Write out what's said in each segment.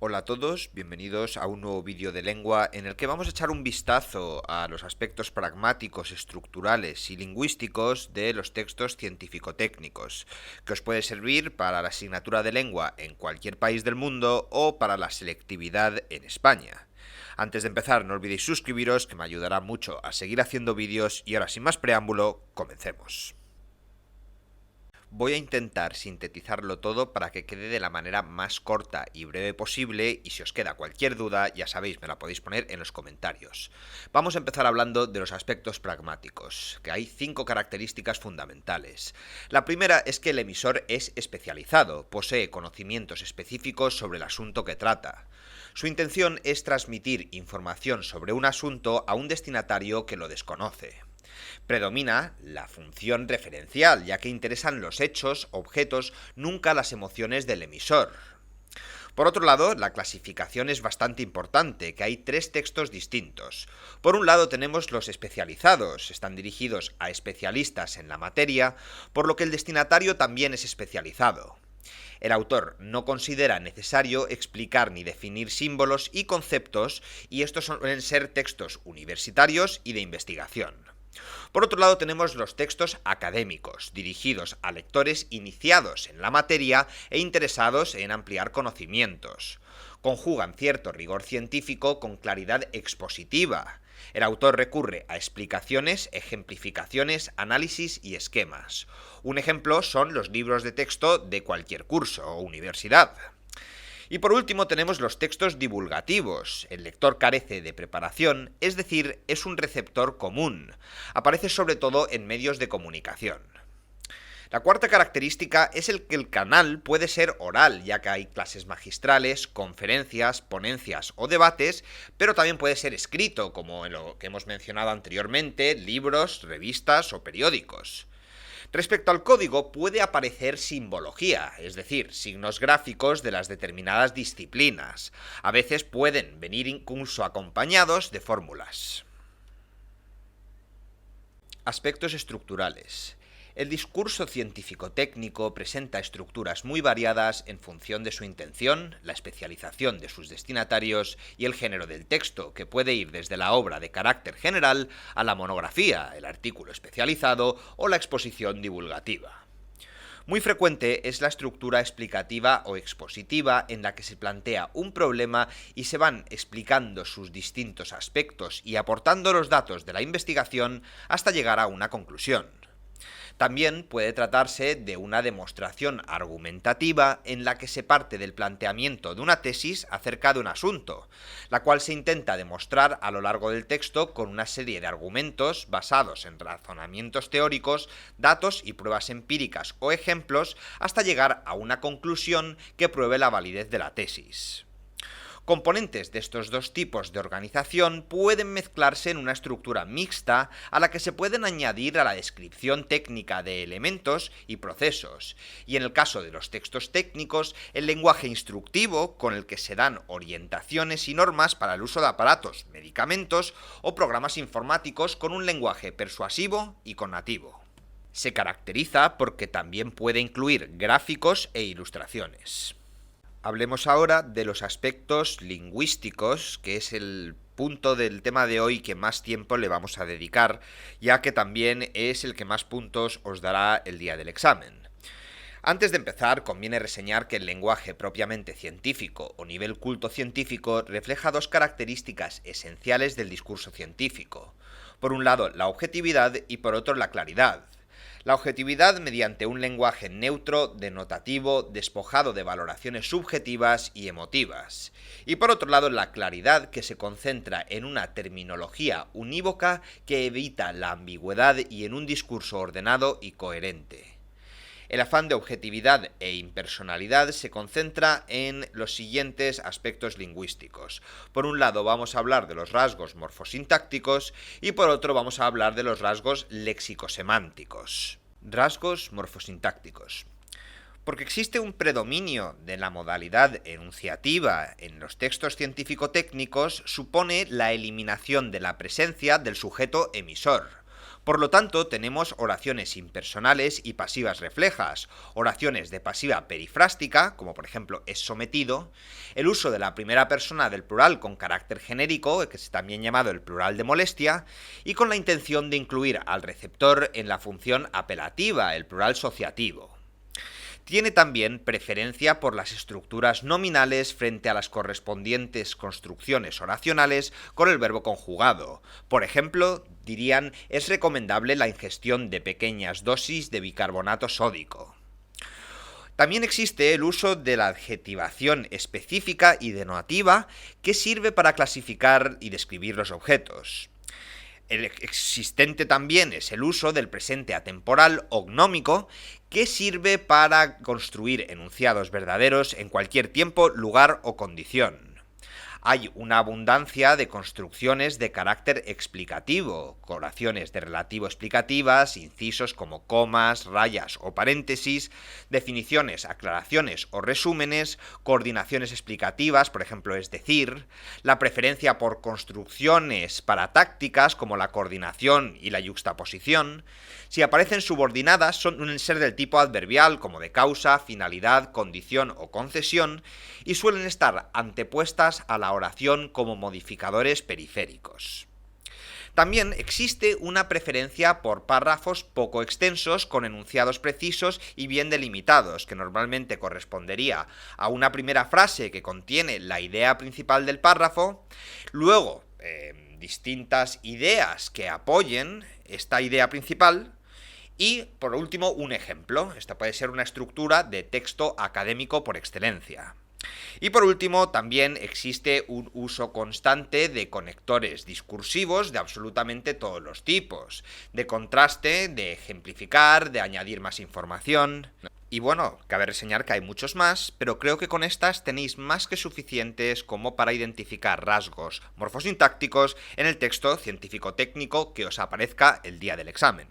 Hola a todos, bienvenidos a un nuevo vídeo de lengua en el que vamos a echar un vistazo a los aspectos pragmáticos, estructurales y lingüísticos de los textos científico-técnicos, que os puede servir para la asignatura de lengua en cualquier país del mundo o para la selectividad en España. Antes de empezar, no olvidéis suscribiros, que me ayudará mucho a seguir haciendo vídeos, y ahora sin más preámbulo, comencemos. Voy a intentar sintetizarlo todo para que quede de la manera más corta y breve posible, y si os queda cualquier duda, ya sabéis, me la podéis poner en los comentarios. Vamos a empezar hablando de los aspectos pragmáticos, que hay 5 características fundamentales. La primera es que el emisor es especializado, posee conocimientos específicos sobre el asunto que trata. Su intención es transmitir información sobre un asunto a un destinatario que lo desconoce. Predomina la función referencial, ya que interesan los hechos, objetos, nunca las emociones del emisor. Por otro lado, la clasificación es bastante importante, que hay 3 textos distintos. Por un lado tenemos los especializados, están dirigidos a especialistas en la materia, por lo que el destinatario también es especializado. El autor no considera necesario explicar ni definir símbolos y conceptos, y estos suelen ser textos universitarios y de investigación. Por otro lado tenemos los textos académicos, dirigidos a lectores iniciados en la materia e interesados en ampliar conocimientos. Conjugan cierto rigor científico con claridad expositiva. El autor recurre a explicaciones, ejemplificaciones, análisis y esquemas. Un ejemplo son los libros de texto de cualquier curso o universidad. Y por último tenemos los textos divulgativos. El lector carece de preparación, es decir, es un receptor común. Aparece sobre todo en medios de comunicación. La cuarta característica es que el canal puede ser oral, ya que hay clases magistrales, conferencias, ponencias o debates, pero también puede ser escrito, como en lo que hemos mencionado anteriormente, libros, revistas o periódicos. Respecto al código, puede aparecer simbología, es decir, signos gráficos de las determinadas disciplinas. A veces pueden venir incluso acompañados de fórmulas. Aspectos estructurales. El discurso científico-técnico presenta estructuras muy variadas en función de su intención, la especialización de sus destinatarios y el género del texto, que puede ir desde la obra de carácter general a la monografía, el artículo especializado o la exposición divulgativa. Muy frecuente es la estructura explicativa o expositiva, en la que se plantea un problema y se van explicando sus distintos aspectos y aportando los datos de la investigación hasta llegar a una conclusión. También puede tratarse de una demostración argumentativa, en la que se parte del planteamiento de una tesis acerca de un asunto, la cual se intenta demostrar a lo largo del texto con una serie de argumentos basados en razonamientos teóricos, datos y pruebas empíricas o ejemplos, hasta llegar a una conclusión que pruebe la validez de la tesis. Componentes de estos dos tipos de organización pueden mezclarse en una estructura mixta, a la que se pueden añadir a la descripción técnica de elementos y procesos, y en el caso de los textos técnicos, el lenguaje instructivo, con el que se dan orientaciones y normas para el uso de aparatos, medicamentos o programas informáticos, con un lenguaje persuasivo y connativo. Se caracteriza porque también puede incluir gráficos e ilustraciones. Hablemos ahora de los aspectos lingüísticos, que es el punto del tema de hoy que más tiempo le vamos a dedicar, ya que también es el que más puntos os dará el día del examen. Antes de empezar, conviene reseñar que el lenguaje propiamente científico o nivel culto científico refleja 2 características esenciales del discurso científico. Por un lado, la objetividad, y por otro, la claridad. La objetividad mediante un lenguaje neutro, denotativo, despojado de valoraciones subjetivas y emotivas. Y por otro lado, la claridad, que se concentra en una terminología unívoca que evita la ambigüedad y en un discurso ordenado y coherente. El afán de objetividad e impersonalidad se concentra en los siguientes aspectos lingüísticos. Por un lado vamos a hablar de los rasgos morfosintácticos y por otro vamos a hablar de los rasgos léxico-semánticos. Rasgos morfosintácticos. Porque existe un predominio de la modalidad enunciativa en los textos científico-técnicos, supone la eliminación de la presencia del sujeto emisor. Por lo tanto, tenemos oraciones impersonales y pasivas reflejas, oraciones de pasiva perifrástica, como por ejemplo es sometido, el uso de la primera persona del plural con carácter genérico, que es también llamado el plural de molestia, y con la intención de incluir al receptor en la función apelativa, el plural asociativo. Tiene también preferencia por las estructuras nominales frente a las correspondientes construcciones oracionales con el verbo conjugado. Por ejemplo, dirían, es recomendable la ingestión de pequeñas dosis de bicarbonato sódico. También existe el uso de la adjetivación específica y denotativa que sirve para clasificar y describir los objetos. El existente también es el uso del presente atemporal o gnómico, que sirve para construir enunciados verdaderos en cualquier tiempo, lugar o condición. Hay una abundancia de construcciones de carácter explicativo, oraciones de relativo explicativas, incisos como comas, rayas o paréntesis, definiciones, aclaraciones o resúmenes, coordinaciones explicativas, por ejemplo, es decir, la preferencia por construcciones paratácticas como la coordinación y la yuxtaposición. Si aparecen subordinadas, suelen ser del tipo adverbial, como de causa, finalidad, condición o concesión, y suelen estar antepuestas a la oración como modificadores periféricos. También existe una preferencia por párrafos poco extensos con enunciados precisos y bien delimitados, que normalmente correspondería a una primera frase que contiene la idea principal del párrafo, luego distintas ideas que apoyen esta idea principal, y, por último, un ejemplo. Esta puede ser una estructura de texto académico por excelencia. Y por último, también existe un uso constante de conectores discursivos de absolutamente todos los tipos, de contraste, de ejemplificar, de añadir más información. Y bueno, cabe reseñar que hay muchos más, pero creo que con estas tenéis más que suficientes como para identificar rasgos morfosintácticos en el texto científico-técnico que os aparezca el día del examen.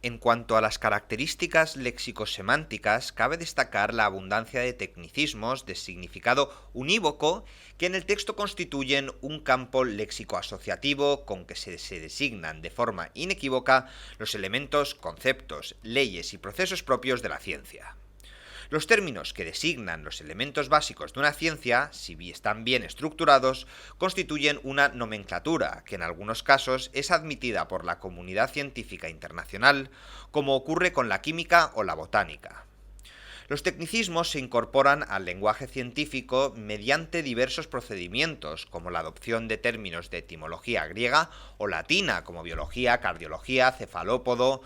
En cuanto a las características léxico-semánticas, cabe destacar la abundancia de tecnicismos de significado unívoco que en el texto constituyen un campo léxico-asociativo con que se designan de forma inequívoca los elementos, conceptos, leyes y procesos propios de la ciencia. Los términos que designan los elementos básicos de una ciencia, si están bien estructurados, constituyen una nomenclatura que en algunos casos es admitida por la comunidad científica internacional, como ocurre con la química o la botánica. Los tecnicismos se incorporan al lenguaje científico mediante diversos procedimientos, como la adopción de términos de etimología griega o latina, como biología, cardiología, cefalópodo,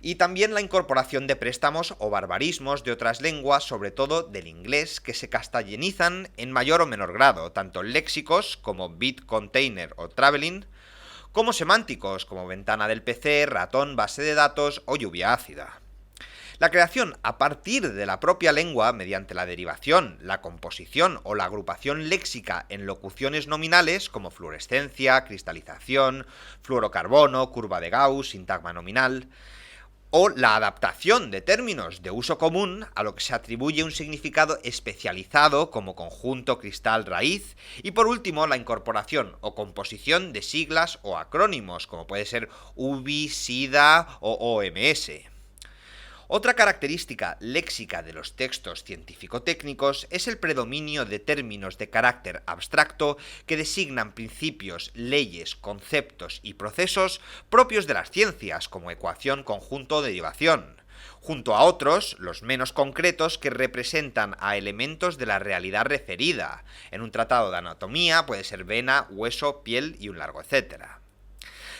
y también la incorporación de préstamos o barbarismos de otras lenguas, sobre todo del inglés, que se castellanizan en mayor o menor grado, tanto léxicos como bit container o traveling, como semánticos como ventana del PC, ratón, base de datos o lluvia ácida. La creación a partir de la propia lengua, mediante la derivación, la composición o la agrupación léxica en locuciones nominales como fluorescencia, cristalización, fluorocarbono, curva de Gauss, sintagma nominal, o la adaptación de términos de uso común a lo que se atribuye un significado especializado como conjunto, cristal, raíz, y por último la incorporación o composición de siglas o acrónimos como puede ser UBI, SIDA o OMS. Otra característica léxica de los textos científico-técnicos es el predominio de términos de carácter abstracto que designan principios, leyes, conceptos y procesos propios de las ciencias, como ecuación, conjunto o derivación, junto a otros, los menos concretos, que representan a elementos de la realidad referida. En un tratado de anatomía puede ser vena, hueso, piel y un largo etcétera.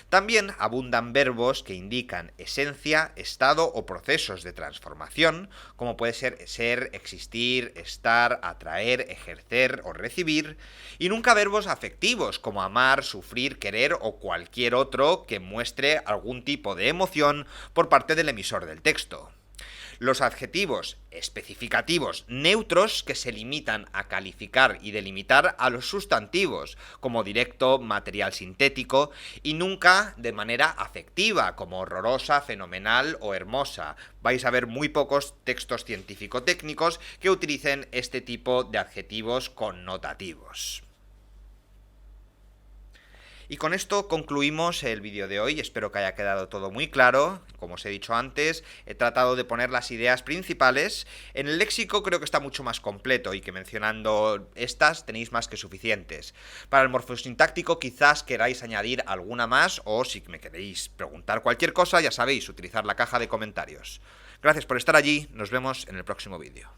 También abundan verbos que indican esencia, estado o procesos de transformación, como puede ser, existir, estar, atraer, ejercer o recibir, y nunca verbos afectivos como amar, sufrir, querer o cualquier otro que muestre algún tipo de emoción por parte del emisor del texto. Los adjetivos especificativos neutros que se limitan a calificar y delimitar a los sustantivos, como directo, material sintético, y nunca de manera afectiva, como horrorosa, fenomenal o hermosa. Vais a ver muy pocos textos científico-técnicos que utilicen este tipo de adjetivos connotativos. Y con esto concluimos el vídeo de hoy, espero que haya quedado todo muy claro. Como os he dicho antes, he tratado de poner las ideas principales. En el léxico creo que está mucho más completo y que mencionando estas tenéis más que suficientes. Para el morfosintáctico quizás queráis añadir alguna más, o si me queréis preguntar cualquier cosa, ya sabéis, utilizar la caja de comentarios. Gracias por estar allí, nos vemos en el próximo vídeo.